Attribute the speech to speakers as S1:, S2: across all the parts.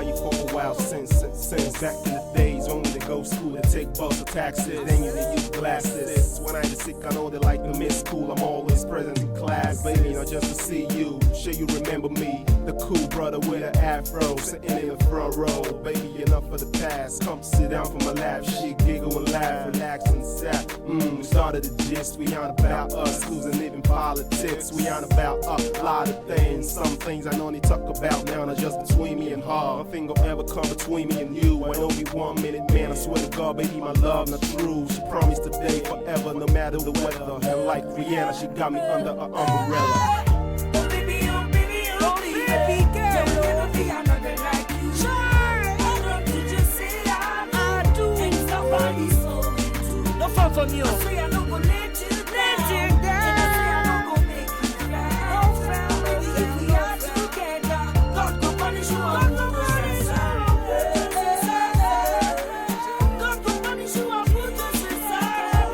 S1: about you for a while since back in the days when they go school and take bus or taxis. Then you use glasses. When I'm sick, I know they like to miss school. I'm always present in class, baby, not just to see you. Sure you remember me, the cool brother with an afro, sitting in the front row. Baby, enough of the past. Come sit down for my lap, shit, giggle and laugh, relax and sat. We started the gist. We on about us, schools and even politics. We on about a lot of things. Some things I only talk about now, not just between me and her. Nothing will ever come between me and you. I know we 1 minute, man. I swear to God, baby, my love not true. She promised today, forever, no matter the weather. And like Rihanna, she got me under her umbrella.
S2: Oh baby, oh baby, oh baby, girl, there'll never be another like you. Hold on to just say I do. And somebody so into.
S3: No fun from you.
S2: I swear I no go let you down. And I swear I no go make you cry. Oh frown, baby, if we are together, God go punish you and put us aside. God go punish you and put us aside.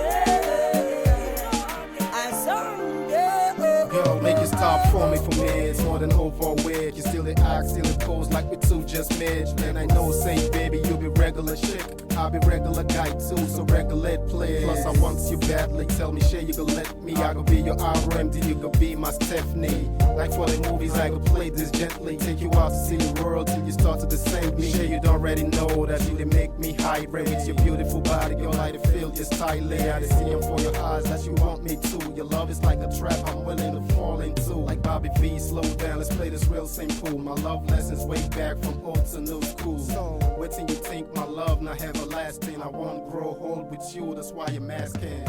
S2: I someday.
S1: Yo, make it stop for me, it's more than overweight. You still the act, still the pose like we two just met. And I know, say baby, you be regular chick, I'll be regular guy too, so regulate play. Plus I want you badly, tell me sure you gon' let me. I gon' be your RMD, you gon' be my Stephanie. Like for the movies, I gon' play this gently. Take you out to see the world till you start to descend me. Sure you don't already know that you done make me hydrate. With your beautiful body, girl, I done feel just tightly. I done see 'em for your eyes that you want me to. Your love is like a trap I'm willing to fall into. Like Bobby V, slow down, let's play this real simple. My love lessons way back from old to new school. So, what do you think my love not everlasting? I won't grow old with you, that's why you're masking.